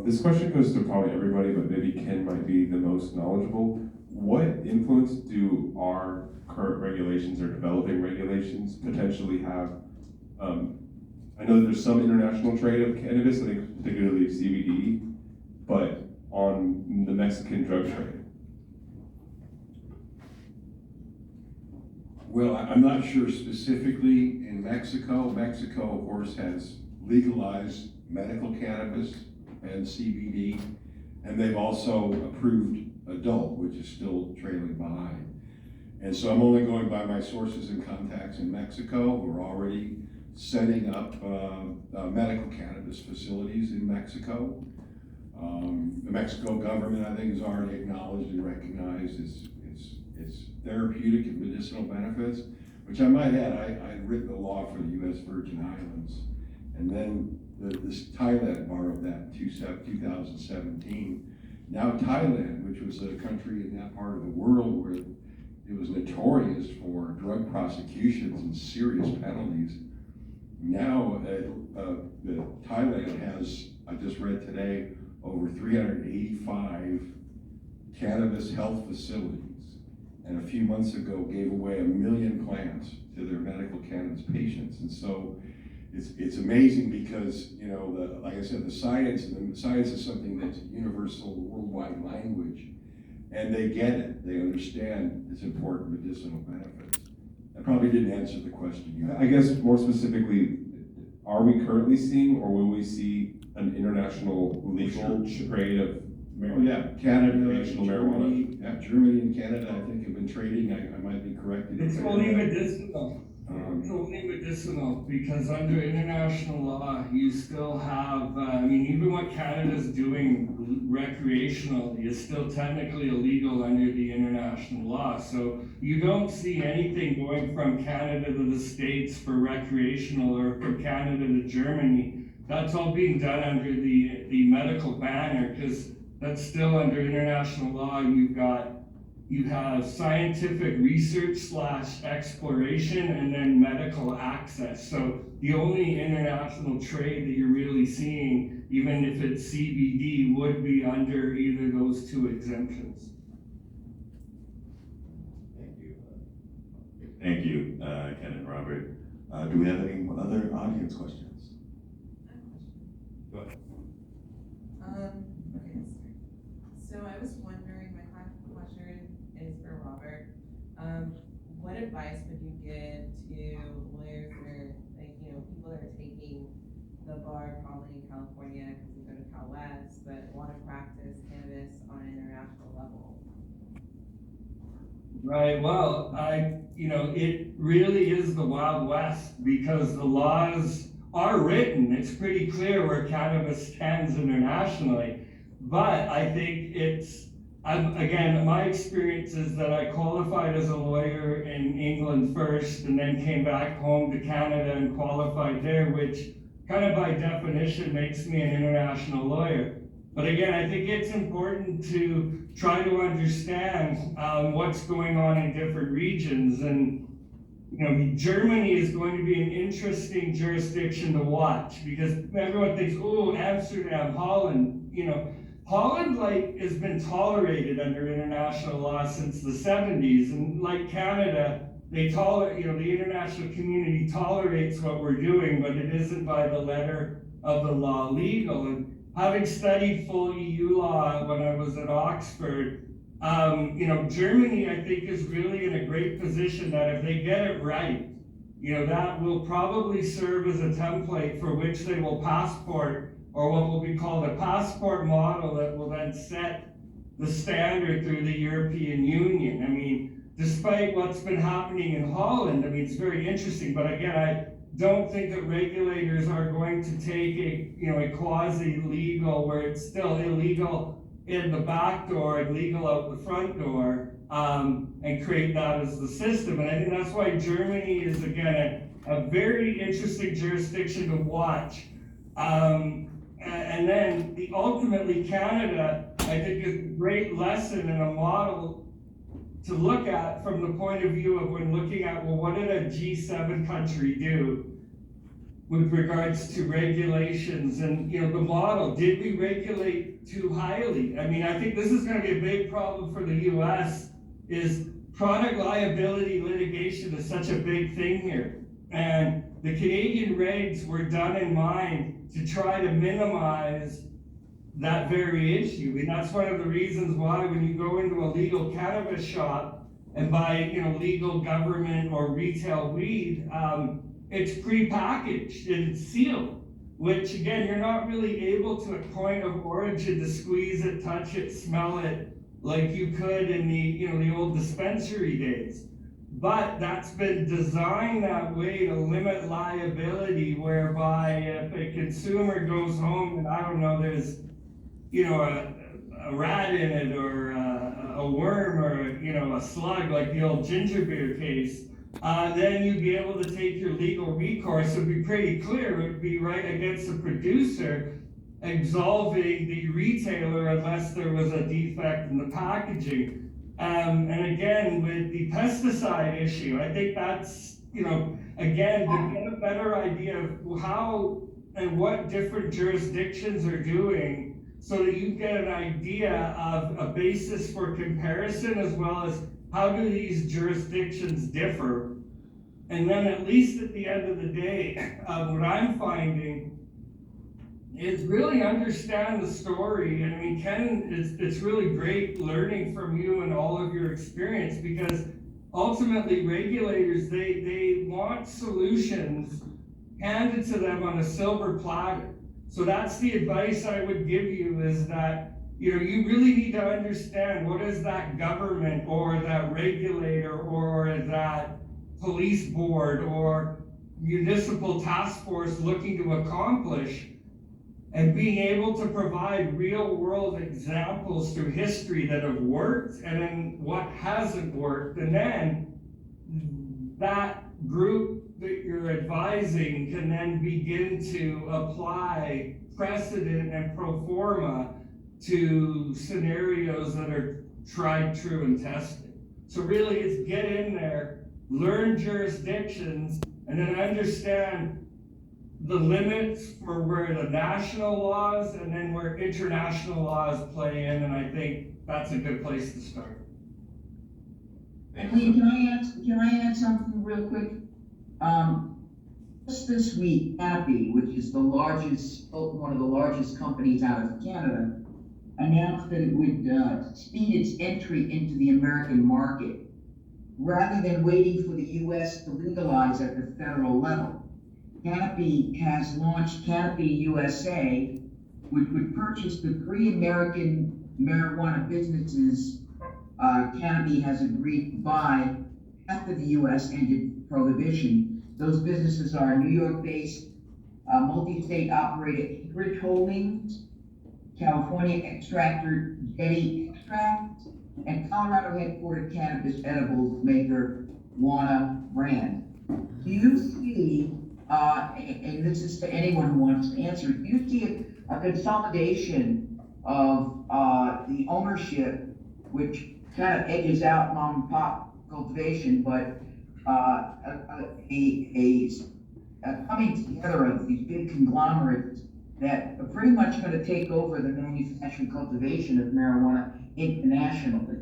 This question goes to probably everybody, but maybe Ken might be the most knowledgeable. What influence do our current regulations or developing regulations potentially have? I know that there's some international trade of cannabis, I think particularly CBD, but on the Mexican drug trade. Well, I'm not sure specifically in Mexico. Mexico, of course, has legalized medical cannabis and CBD, and they've also approved adult, which is still trailing behind. And so I'm only going by my sources and contacts in Mexico. We're already setting up medical cannabis facilities in Mexico. The Mexico government, I think, has already acknowledged and recognized its therapeutic and medicinal benefits, which I might add, I had written the law for the U.S. Virgin Islands, and then this Thailand borrowed that in 2017. Now Thailand, which was a country in that part of the world where it was notorious for drug prosecutions and serious penalties, now Thailand has, I just read today, over 385 cannabis health facilities, and a few months ago gave away 1 million plants to their medical cannabis patients. And so it's amazing because, you know, like I said, the science is something that's a universal worldwide language, and they get it. They understand its important medicinal benefits. I probably didn't answer the question. I guess more specifically, are we currently seeing, or will we see an international legal trade of marijuana? Yeah, Canada, recreational marijuana. Yeah, Germany and Canada, I think, have been trading. I might be corrected. It's only medicinal. It's only medicinal because under international law, you still have, I mean, even what Canada's doing recreationally is still technically illegal under the international law. So you don't see anything going from Canada to the States for recreational or from Canada to Germany. That's all being done under the medical banner because that's still under international law. You have scientific research / exploration and then medical access. So the only international trade that you're really seeing, even if it's CBD, would be under either those two exemptions. Thank you. Thank you, Ken and Robert. Do we have any other audience questions? Go ahead. Okay, so I was wondering, my question is for Robert. What advice would you give to lawyers that are, like, you know, people that are taking the bar probably in California because they go to Cal West, but want to practice cannabis on an international level? Right, well, it really is the Wild West because the laws are written. It's pretty clear where cannabis stands internationally, but I think again, my experience is that I qualified as a lawyer in England first and then came back home to Canada and qualified there, which kind of by definition makes me an international lawyer. But again, I think it's important to try to understand what's going on in different regions. And you know, Germany is going to be an interesting jurisdiction to watch because everyone thinks, oh, Amsterdam, Holland, you know, Holland has been tolerated under international law since the 70s, and like Canada, they tolerate, the international community tolerates what we're doing, but it isn't by the letter of the law legal. And having studied full EU law when I was at Oxford, Germany, I think, is really in a great position that if they get it right, that will probably serve as a template for which they will passport, or what will be called a passport model that will then set the standard through the European Union. I mean, despite what's been happening in Holland, I mean, it's very interesting, but again, I don't think that regulators are going to take a quasi-legal where it's still illegal in the back door and legal out the front door, and create that as the system. And I think that's why Germany is, again, a very interesting jurisdiction to watch. And then ultimately Canada, I think, is a great lesson and a model to look at from the point of view of when looking at, well, what did a G7 country do? with regards to regulations and, you know, the model, did we regulate too highly? I mean, I think this is gonna be a big problem for the US, is product liability litigation is such a big thing here. And the Canadian regs were done in mind to try to minimize that very issue. And that's one of the reasons why when you go into a legal cannabis shop and buy, you know, legal government or retail weed, it's prepackaged and it's sealed, which again, you're not really able to at point of origin to squeeze it, touch it, smell it, like you could in the, you know, the old dispensary days. But that's been designed that way to limit liability, whereby if a consumer goes home and I don't know, there's, you know, a rat in it or a worm or, you know, a slug like the old ginger beer case, then you'd be able to take your legal recourse. It would be pretty clear. It would be right against the producer, absolving the retailer unless there was a defect in the packaging. And again, with the pesticide issue, I think that's, you know, again, to get a better idea of how and what different jurisdictions are doing so that you get an idea of a basis for comparison, as well as how do these jurisdictions differ. And then at least at the end of the day, what I'm finding is really understand the story. And I mean, Ken, it's really great learning from you and all of your experience, because ultimately regulators, they want solutions handed to them on a silver platter. So that's the advice I would give you, is that, you know, you really need to understand what is that government or that regulator or that police board or municipal task force looking to accomplish, and being able to provide real world examples through history that have worked and then what hasn't worked. And then that group that you're advising can then begin to apply precedent and pro forma to scenarios that are tried, true, and tested. So really it's get in there, learn jurisdictions, and then understand the limits for where the national laws and then where international laws play in, and I think that's a good place to start. Hey, can I add something real quick? Just this week, Happy, which is the largest, one of the largest companies out of Canada, announced that it would speed its entry into the American market, rather than waiting for the US to legalize at the federal level. Canopy has launched Canopy USA, which would purchase the 3 American marijuana businesses Canopy has agreed to buy after the US ended prohibition. Those businesses are New York-based, multi-state operated Anchorage Holdings, California extractor Jetty Extract, and Colorado headquartered cannabis edibles maker Wana Brand. Do you see, and this is to anyone who wants to answer, do you see a consolidation of the ownership, which kind of edges out mom and pop cultivation, but a coming together of these big conglomerates that are pretty much going to take over the manufacturing cultivation of marijuana internationally?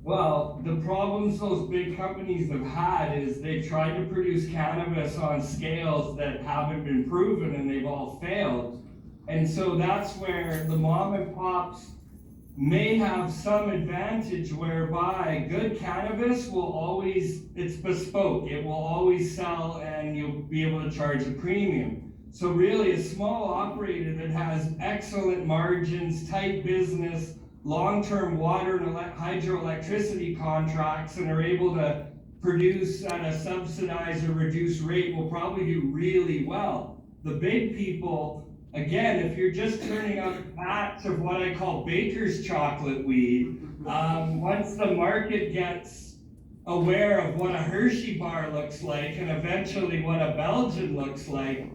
Well, the problems those big companies have had is they've tried to produce cannabis on scales that haven't been proven, and they've all failed. And so that's where the mom and pops may have some advantage, whereby good cannabis will always, it's bespoke, it will always sell and you'll be able to charge a premium. So really a small operator that has excellent margins, tight business, long-term water and hydroelectricity contracts, and are able to produce at a subsidized or reduced rate will probably do really well. The big people, again, if you're just turning out a batch of what I call baker's chocolate weed, once the market gets aware of what a Hershey bar looks like and eventually what a Belgian looks like,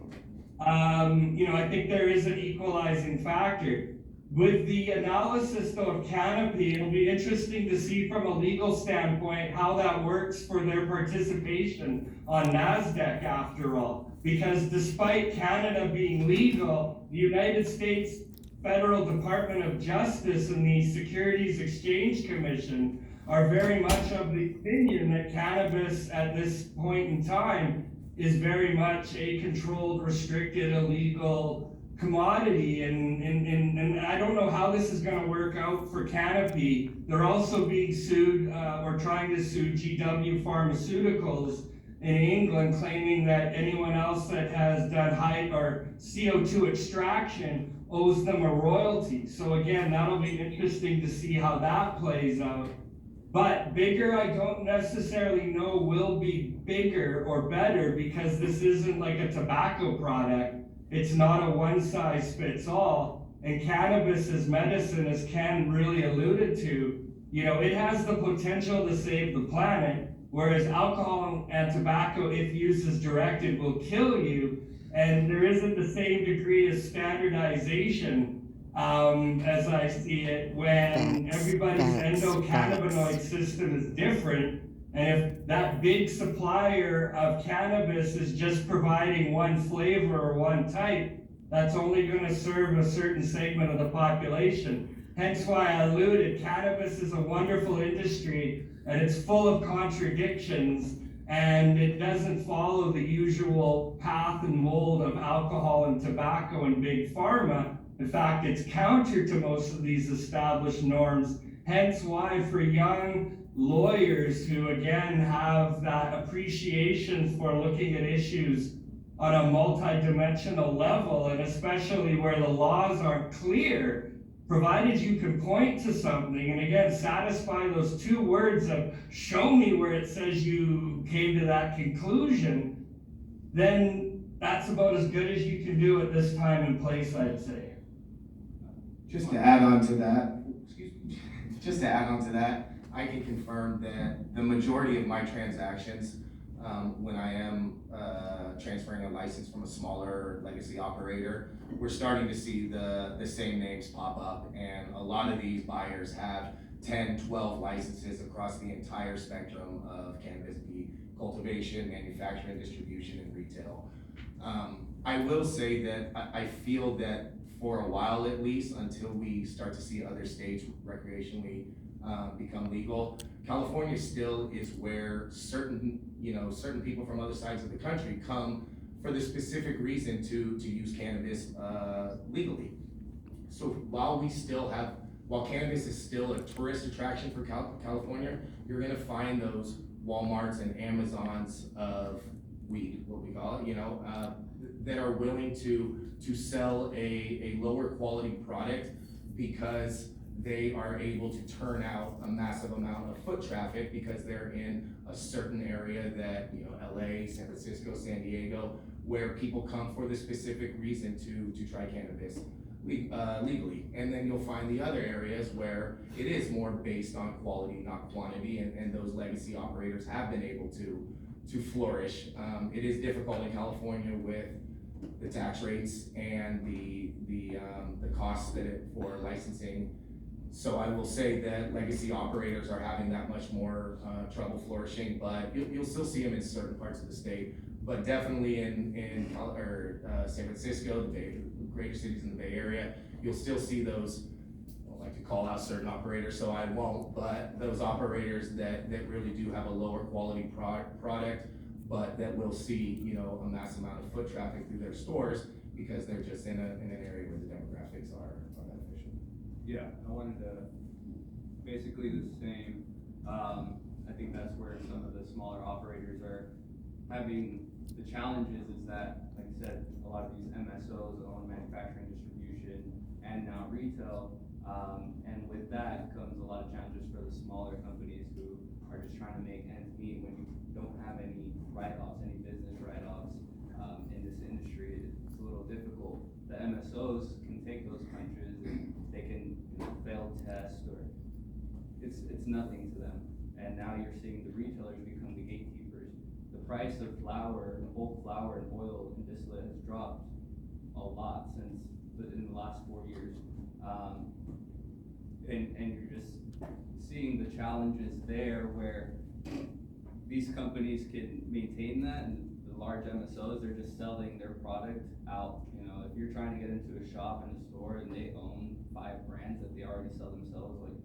you know, I think there is an equalizing factor. With the analysis though of Canopy, it'll be interesting to see from a legal standpoint how that works for their participation on NASDAQ after all. Because despite Canada being legal, the United States Federal Department of Justice and the Securities Exchange Commission are very much of the opinion that cannabis at this point in time is very much a controlled, restricted, illegal commodity, and I don't know how this is gonna work out for Canopy. They're also being sued, or trying to sue GW Pharmaceuticals in England, claiming that anyone else that has done high or CO2 extraction owes them a royalty. So again, that'll be interesting to see how that plays out. But bigger, I don't necessarily know will be bigger or better, because this isn't like a tobacco product. It's not a one size fits all. And cannabis as medicine, as Ken really alluded to, you know, it has the potential to save the planet, whereas alcohol and tobacco, if used as directed, will kill you. And there isn't the same degree of standardization, as I see it, when everybody's endocannabinoid system is different. And if that big supplier of cannabis is just providing one flavor or one type, that's only going to serve a certain segment of the population. Hence why I alluded, cannabis is a wonderful industry and it's full of contradictions, and it doesn't follow the usual path and mold of alcohol and tobacco and big pharma. In fact, it's counter to most of these established norms. Hence why for young lawyers who again have that appreciation for looking at issues on a multi-dimensional level, and especially where the laws aren't clear, provided you can point to something and again satisfy those two words of show me where it says you came to that conclusion, then that's about as good as you can do at this time and place, I'd say. Just to add on to that, I can confirm that the majority of my transactions, when I am transferring a license from a smaller legacy operator, we're starting to see the same names pop up, and a lot of these buyers have 10, 12 licenses across the entire spectrum of cannabis, be cultivation, manufacturing, distribution, and retail. I will say that I feel that for a while at least, until we start to see other states recreationally become legal, California still is where certain people from other sides of the country come for the specific reason to use cannabis legally. So while cannabis is still a tourist attraction for California, you're gonna find those Walmarts and Amazons of weed, what we call it, that are willing to sell a lower quality product because they are able to turn out a massive amount of foot traffic because they're in a certain area that, LA, San Francisco, San Diego, where people come for the specific reason to try cannabis legally. And then you'll find the other areas where it is more based on quality, not quantity, and those legacy operators have been able to flourish. It is difficult in California with the tax rates and the costs for licensing. So I will say that legacy operators are having that much more trouble flourishing, but you'll still see them in certain parts of the state. But definitely in San Francisco, the greater cities in the Bay Area, you'll still see those. I don't like to call out certain operators, so I won't. But those operators that really do have a lower quality product, but that will see a mass amount of foot traffic through their stores because they're just in an area where the demographics are beneficial. Yeah, I wanted to basically the same. I think that's where some of the smaller operators are having the challenges is that, like I said, a lot of these MSOs own manufacturing, distribution, and now retail. And with that comes a lot of challenges for the smaller companies who are just trying to make ends meet when you don't have any write-offs, any business write-offs in this industry. It's a little difficult. The MSOs can take those punches and they can fail test, or it's nothing to them. And now you're seeing the retailers become the gatekeepers. The price of flour, bulk flour and oil and distillate has dropped a lot in the last 4 years. And you're just seeing the challenges there where these companies can maintain that, and the large MSOs, they're just selling their product out. You know, if you're trying to get into a shop and a store and they own 5 brands that they already sell themselves, like,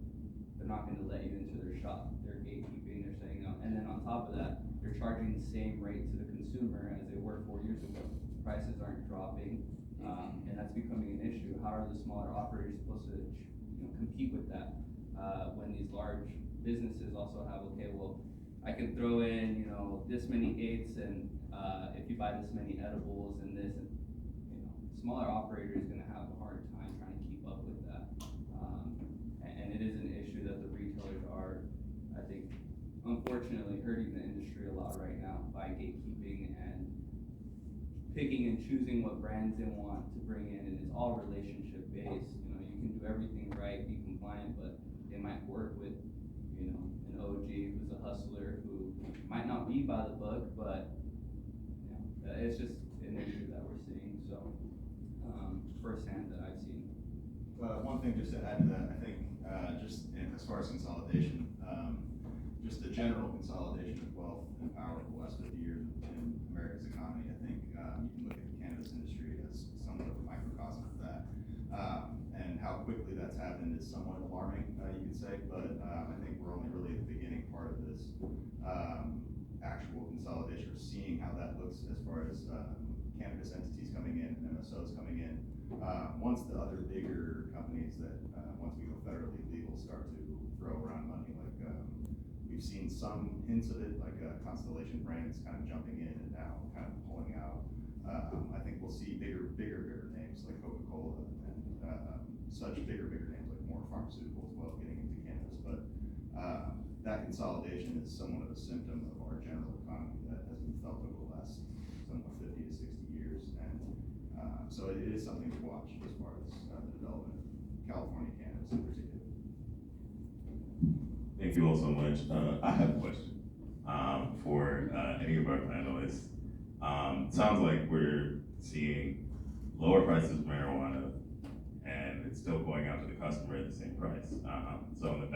they're not gonna let you into their shop. They're gatekeeping, they're saying no. And then on top of that, they're charging the same rate to the consumer as they were 4 years ago. Prices aren't dropping, and that's becoming an issue. How are the smaller operators supposed to, compete with that? When these large businesses also have, okay, well, I can throw in, this many eighths, and if you buy this many edibles and this, and smaller operator is gonna have a hard time trying to keep up with that. And it is an issue that the retailers are, I think, unfortunately hurting the industry a lot right now by gatekeeping and picking and choosing what brands they want to bring in, and it's all relationship based. You can do everything right, be compliant, but they might work with, an OG who's a hustler who might not be by the book, but it's just an issue that we're seeing. So firsthand that I've seen. One thing just to add to that, I think as far as consolidation, just the general consolidation of wealth and power for the last 50 years in America's economy, I think you can look at the cannabis industry as somewhat of a microcosm of that. And how quickly that's happened is somewhat alarming, you could say, but I think we're only really at the beginning part of this actual consolidation, or seeing how that looks as far as cannabis entities coming in, MSOs coming in. Once the other bigger companies that, once we go federally legal, start to throw around money, like we've seen some hints of it, like Constellation Brands kind of jumping in and now kind of pulling out. I think we'll see bigger names like Coca-Cola and such bigger names like more pharmaceutical as well getting into cannabis. But that consolidation is somewhat of a symptom of our general economy that has been felt over the last somewhat 50 to 60 years. And so it is something to watch as far as the development of California cannabis in particular. Thank you all so much. I have a question for any of our panelists. Sounds like we're seeing lower prices of marijuana, and it's still going out to the customer at the same price. So on the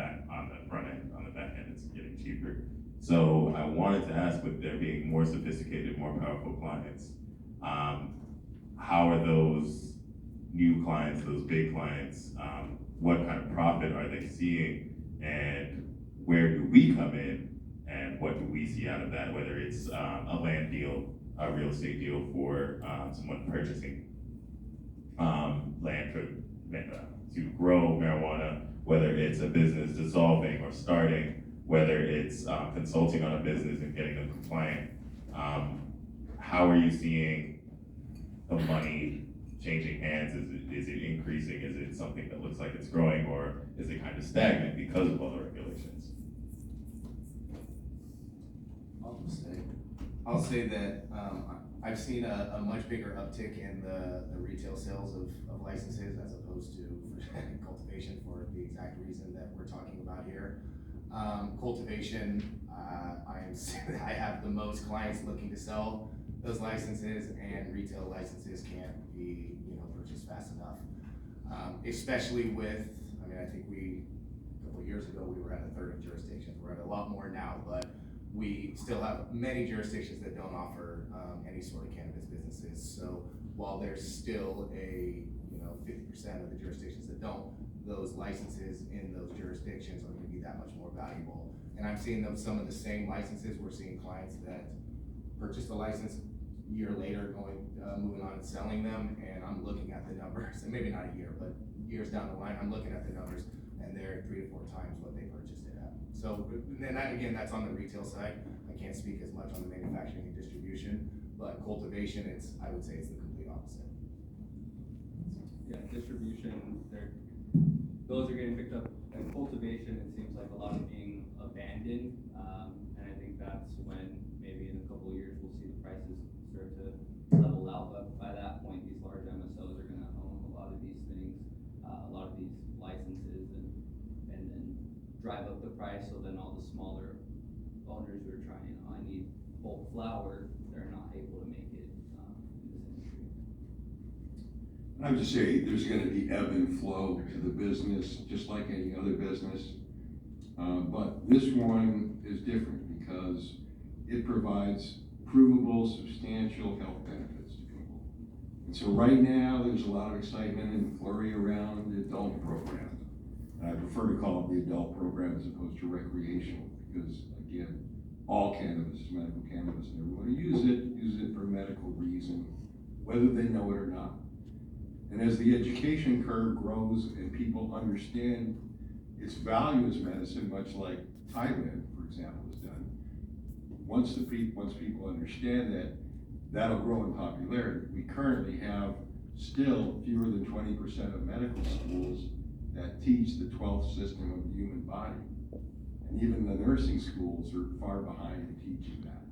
front end, on the back end, it's getting cheaper. So I wanted to ask, with there being more sophisticated, more powerful clients, how are those new clients, those big clients, what kind of profit are they seeing, and where do we come in, and what do we see out of that, whether it's a land deal, a real estate deal for someone purchasing land to grow marijuana, whether it's a business dissolving or starting, whether it's consulting on a business and getting them compliant. How are you seeing the money changing hands? Is it increasing? Is it something that looks like it's growing, or is it kind of stagnant because of all the regulations? I'll say that I've seen a much bigger uptick in the retail sales of licenses as opposed to cultivation, for the exact reason that we're talking about here. Cultivation, I have the most clients looking to sell those licenses, and retail licenses can't be purchased fast enough. Especially with, I think a couple of years ago we were at a third of jurisdictions. We're at a lot more now, but we still have many jurisdictions that don't offer any sort of cannabis businesses. So while there's still a 50% of the jurisdictions that don't, those licenses in those jurisdictions are going to be that much more valuable. And I'm seeing some of the same licenses. We're seeing clients that purchased a license a year later, moving on and selling them, and I'm looking at the numbers, and maybe not a year, but years down the line, I'm looking at the numbers, and they're 3 to 4 times what they purchased it at. So, and that, again, that's on the retail side. I can't speak as much on the manufacturing and distribution, but cultivation, I would say it's the complete opposite. Yeah, distribution, those are getting picked up, and cultivation, it seems like a lot of being abandoned, and I think that's when maybe in a couple of years we'll see the prices start to level out, but by that point these large MSOs are going to own a lot of these things, a lot of these licenses, and then drive up the price, so then all the smaller owners who are trying, I need bulk flower, they're not able to make it in this industry. I would just say there's gonna be ebb and flow to the business, just like any other business. But this one is different because it provides provable, substantial health benefits to people. And so right now, there's a lot of excitement and flurry around the adult program. And I prefer to call it the adult program as opposed to recreational, because again, all cannabis is medical cannabis, and everyone who uses it for a medical reason, whether they know it or not. And as the education curve grows and people understand its value as medicine, much like Thailand, for example, has done, once people understand that, that'll grow in popularity. We currently have still fewer than 20% of medical schools that teach the 12th system of the human body. And even the nursing schools are far behind in teaching that.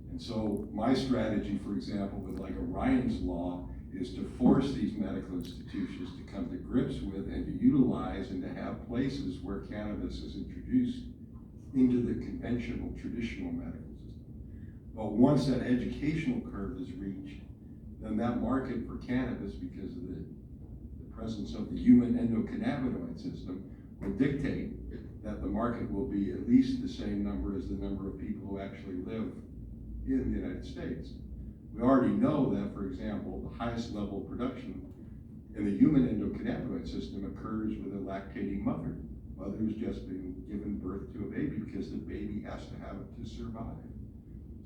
And so my strategy, for example, with like Orion's law, is to force these medical institutions to come to grips with and to utilize and to have places where cannabis is introduced into the conventional, traditional medical system. But once that educational curve is reached, then that market for cannabis, because of the presence of the human endocannabinoid system, will dictate that the market will be at least the same number as the number of people who actually live in the United States. We already know that, for example, the highest level of production in the human endocannabinoid system occurs with a lactating mother who's just been given birth to a baby, because the baby has to have it to survive.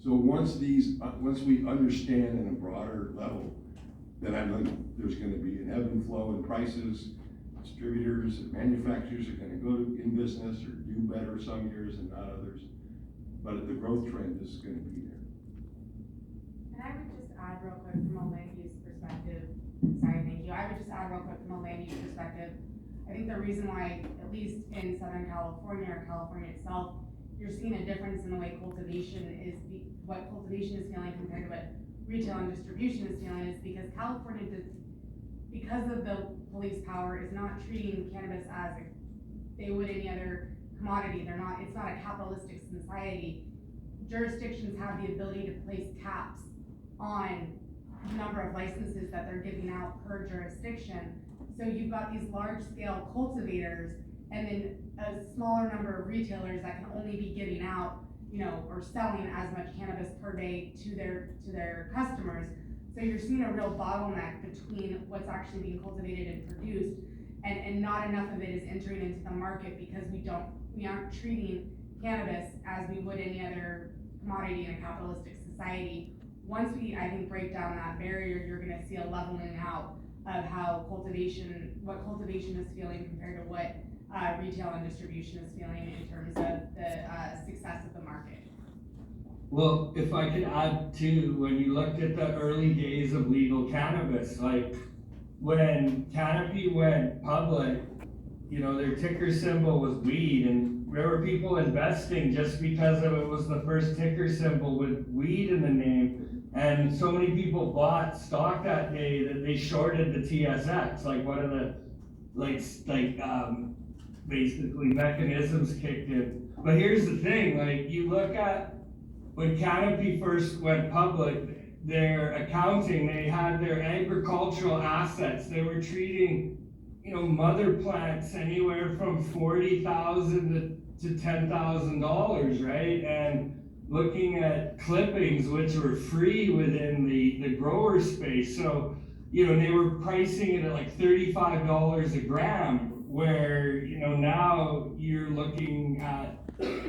So once we understand in a broader level that there's going to be an ebb and flow in prices, distributors and manufacturers are going to go in business or do better some years and not others, but the growth trend is going to be there. And I would just add real quick from a land use perspective, sorry, thank you. I would just add real quick from a land use perspective. I think the reason why, at least in Southern California or California itself, you're seeing a difference in the way cultivation is, what cultivation is feeling compared to what retail and distribution is feeling, is because California because of the police power, is not treating cannabis as they would any other commodity. It's not a capitalistic society. Jurisdictions have the ability to place caps on the number of licenses that they're giving out per jurisdiction. So you've got these large scale cultivators and then a smaller number of retailers that can only be giving out, or selling as much cannabis per day to their customers. So you're seeing a real bottleneck between what's actually being cultivated and produced, and not enough of it is entering into the market because we aren't treating cannabis as we would any other commodity in a capitalistic society. Once we, I think, break down that barrier, you're gonna see a leveling out of what cultivation is feeling compared to what retail and distribution is feeling in terms of the success of the market. Well, if I could add too, when you looked at the early days of legal cannabis, like when Canopy went public, their ticker symbol was weed, and there were people investing just because it was the first ticker symbol with weed in the name. And so many people bought stock that day that they shorted the TSX, like one of the, basically mechanisms kicked in. But here's the thing, you look at when Canopy first went public, their accounting, they had their agricultural assets. They were treating, mother plants anywhere from $40,000 to $10,000, right? And looking at clippings, which were free within the grower space. So, they were pricing it at like $35 a gram, where, now you're looking at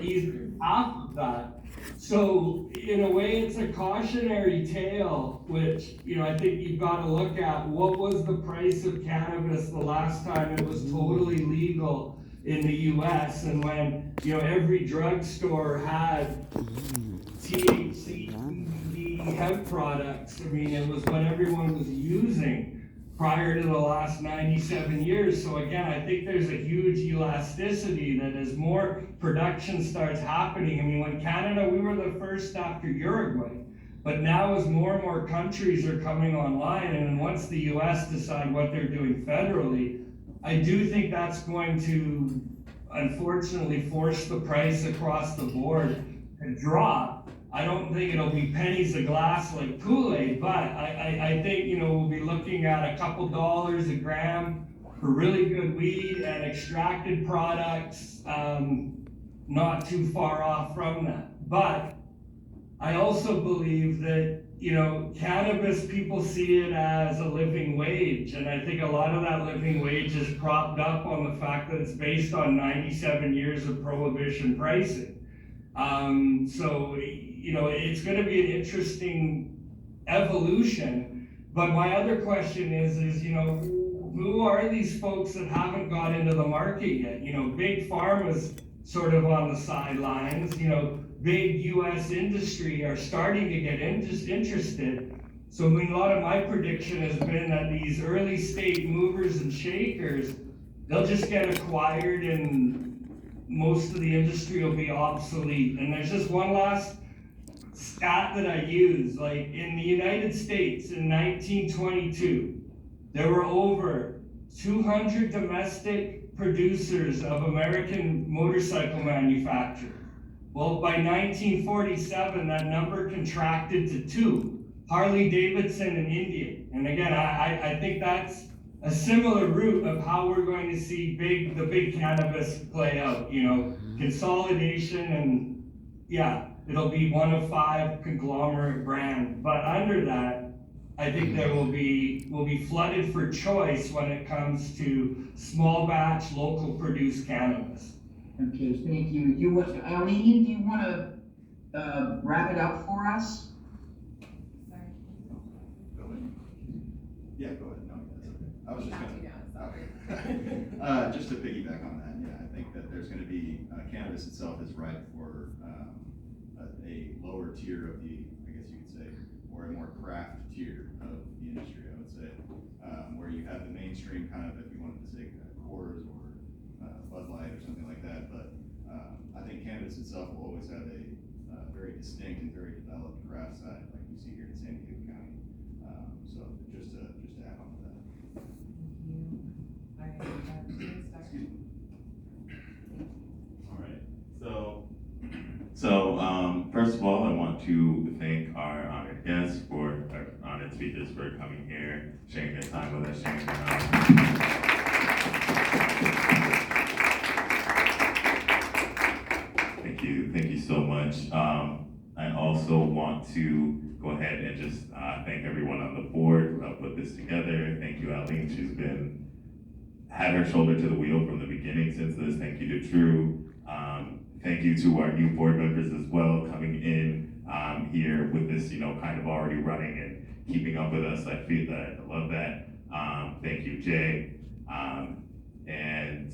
easily half of that. So in a way, it's a cautionary tale, which, I think you've got to look at what was the price of cannabis the last time it was totally legal in the US, and when, every drugstore had THC, CBD, hemp products. I mean, it was what everyone was using prior to the last 97 years. So again, I think there's a huge elasticity that as more production starts happening, I mean, when Canada, we were the first after Uruguay, but now as more and more countries are coming online, and then once the US decide what they're doing federally, I do think that's going to, unfortunately, force the price across the board to drop. I don't think it'll be pennies a glass like Kool-Aid, but I think, you know, we'll be looking at a couple dollars a gram for really good weed and extracted products, not too far off from that. But I also believe that, you know, cannabis, people see it as a living wage, and I think a lot of that living wage is propped up on the fact that it's based on 97 years of prohibition pricing. So, you know, it's gonna be an interesting evolution, but my other question is, you know, who are these folks that haven't got into the market yet? You know, big pharma's sort of on the sidelines, you know, big US industry are starting to get interested. So I mean, a lot of my prediction has been that these early state movers and shakers, they'll just get acquired and most of the industry will be obsolete. And there's just one last stat that I use, like in the United States in 1922, there were over 200 domestic producers of American motorcycle manufacturers. Well, by 1947, that number contracted to 2, Harley Davidson and Indian. And again, I think that's a similar route of how we're going to see the big cannabis play out, you know, consolidation, and yeah, it'll be one of 5 conglomerate brands. But under that, I think there will be flooded for choice when it comes to small batch, local produced cannabis. Okay, thank you. Eileen, do you want to wrap it up for us? Sorry. Go ahead. Yeah, go ahead. No, that's okay. I was just Knocked gonna. you down, sorry. Just to piggyback on that, yeah, I think that there's gonna be, cannabis itself is ripe for, a lower tier of the, I guess you could say, or a more craft tier of the industry, I would say, where you have the mainstream kind of, if you wanted to say, Coors or Bud Light or something like that, but I think cannabis itself will always have a very distinct and very developed craft side, like we see here in San Diego County. So just to add on to that. Thank you. All right, All right, so first of all, I want to thank our honored guests our honored speakers for coming here, sharing their time with us, sharing their knowledge. Thank you so much. I also want to go ahead and just thank everyone on the board who helped put this together. Thank you, Eileen. She's had her shoulder to the wheel from the beginning since this. Thank you to Drew. Thank you to our new board members as well, coming in here with this, you know, kind of already running and keeping up with us. I feel that, I love that. Thank you, Jay. And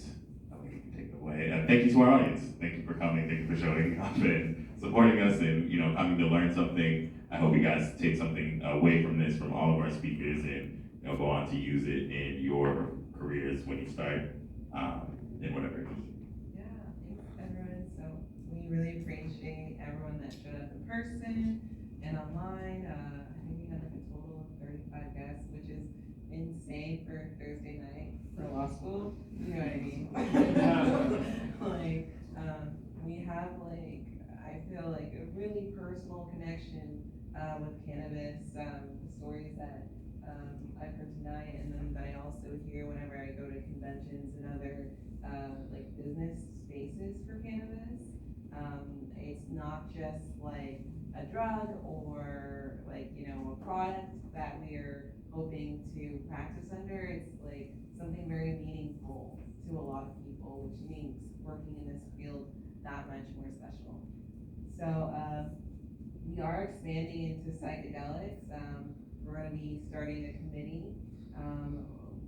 you can take it away. Thank you to our audience. Thank you for coming. Thank you for showing up and supporting us and, you know, coming to learn something. I hope you guys take something away from this, from all of our speakers, and, you know, go on to use it in your careers when you start in whatever it is. Yeah, thanks everyone. So we really appreciate everyone that showed up in person and online. I think we had like a total of 35 guests, which is insane for Thursday night for law school. You know what I mean? Like, we have like, I feel like a really personal connection with cannabis, the stories that I've heard tonight, and then that I also hear whenever I go to conventions and other like business spaces for cannabis. It's not just like a drug or like, you know, a product that we're hoping to practice under. It's like something very meaningful to a lot of people, which makes working in this field that much more special. So we are expanding into psychedelics. We're going to be starting a committee.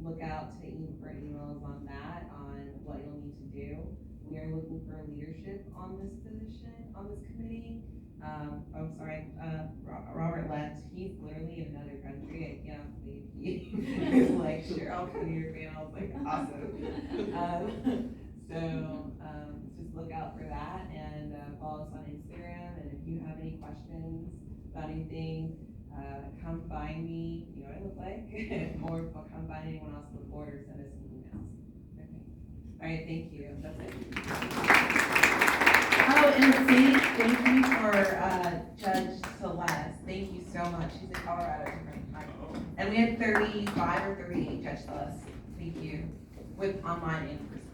Look out for emails on that, on what you'll need to do. We are looking for leadership on this position, on this committee. I'm sorry, Robert left. He's literally in another country. I can't believe he was like, sure, I'll come to your panel. I was like, awesome. So just look out for that, and follow us on Instagram. And if you have any questions about anything, come find me, you know what I look like, or come find anyone else on the board, or send us some emails. Okay. All right, thank you. That's it. Oh, and thank you for, Judge Celeste, thank you so much, she's in Colorado tonight. And we had 35 or 38, Judge Celeste, thank you, with online and in person.